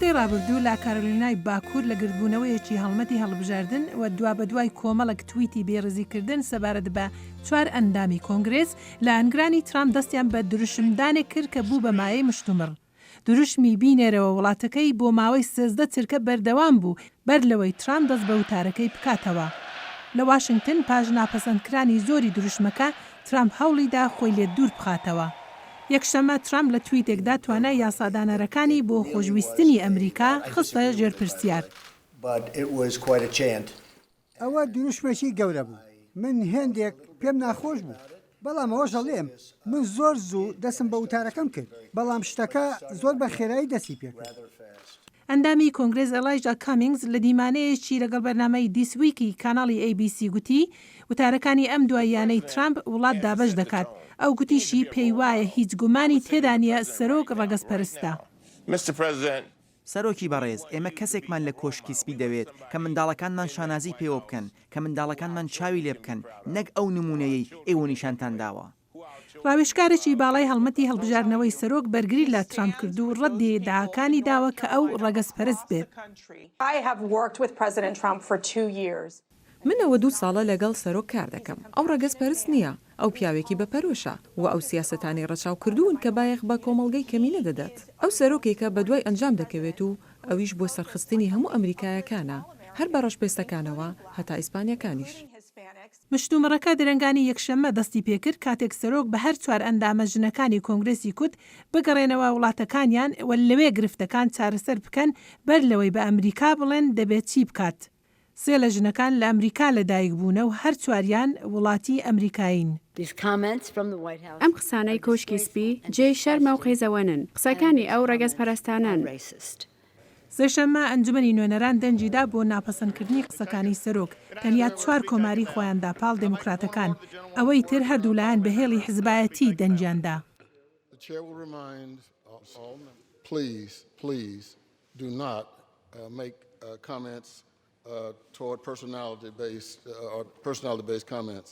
هەفتەی ڕابردوو لا کارۆلینای باکوور لە گردبوونەوەیەکی هەڵمەتی هەڵبژاردن و دوا بە دوای کۆمەڵک تویتی بێڕزیکردن سەبارەت بە 4 ئەندامی کۆنگرێس لە ئەنگرانی ترامپ دەستیان بە دروشمدانێک کرد کە بوو بە مایەی مشتومڕ. دروشمی بینێرەوە وڵاتەکەی بۆ ماوەی 13 چرکە بەردەوام بوو بەر لەوەی ترامپ دەست بە وتارەکەی بکاتەوە. لە واشنگتن پاش ناپەسەندکرانی زۆری دروشمەکە ترامپ هەوڵیدا خۆی لێ دوور بخاتەوە. یەکشەمە ترامپ لە تویتێکدا توانای یاسادانەرەکانی بۆ خۆشویستنی ئەمریکا خستە ژێرپرسیار. ئەوە دروشمێکی گەورە بوو. من هێندێک پێم ناخۆش بوو. بەڵام ئەوە ژەڵێم من زۆر زوو دەسم بە وتارەکەم کرد. بەڵام شتەکە زۆر بە خێرایی دەستی پێکرد. ئەندامی کۆنگرێس ئەلایجا کامینگز لە دیمانەیەکی لەگەڵ بەرنامەی دیسویکی کاناڵی ABC گوتی وتارەکانی ئەم دواییانەی ترامپ وڵات دابەش دەکات. ئەو گوتیشی پێی وایە هیچ گومانی تێدا نیە سەرۆک ڕەگەزپەرستە. سەرۆکی بەڕێز ئێمە کەسێکمان لە کۆشکی سپی دەوێت کە منداڵەکانمان شانازی پێوە بکەن کە منداڵەکانمان چاوی لێ بکەن نەک ئەو نمونەیەی ئێوە نیشانتان داوە. ڕاوێژکارێکی باڵای هەڵمەتی هەڵبژارنەوەی سەرۆک بەرگری لە ترامپ کرد و ڕەدی داعاکانی داوە کە ئەو ڕەگەزپەرست بێت. منەوە 2 ساڵە لەگەڵ سەرۆک کار دەکەم. ئەو ڕەگەزپەرست نییە. ئەو پیاوێکی بەپەرۆشە و ئەو سیاسەتانی ڕەچاو کردوون کە بایەخ بە کۆمەڵگەی کەمینە دەدات. ئەو سەرۆکێکە بە دوای ئەنجام دەکەوێت و ئەویش بۆ سەرخستنی هەموو ئەمریکایەکانە هەر بە ڕەشپێستەکانەوە هەتا ئیسپانیەکانیش. مشتومڕەکە درەنگانی یەکشەممە دەستی پێکرد کاتێک سەرۆک بە هەر 4 ئەندامە ژنەکانی کۆنگرێسی کورد بگەڕێنەوە وڵاتەکانیان و لەوێ گرفتەکان چارەسەر بکەن بەر لەوەی بە ئەمریکا بڵێن دەبێت چی بکات. 3 لە ژنەکان لە ئەمریکا لەدایک بوونە و هەر 4یان وڵاتی ئەمریکایین. ئەم قسانەی کۆشکی سپی جێی شەرمە و قێزەوەنن. قسەکانی ئەو ڕەگەزپەرستانن. سێشەممە ئەنجومەنی نوێنەران دەنجیدا بۆ ناپەسەندکردنی قسەکانی سەرۆک تەنیا 4 کۆماری خۆیاندا پاڵ دموکراتەکان ئەوەی تر هەردوولایەن بەهێڵی حزبایەتی دەنجیاندا. Toward personality-based comments.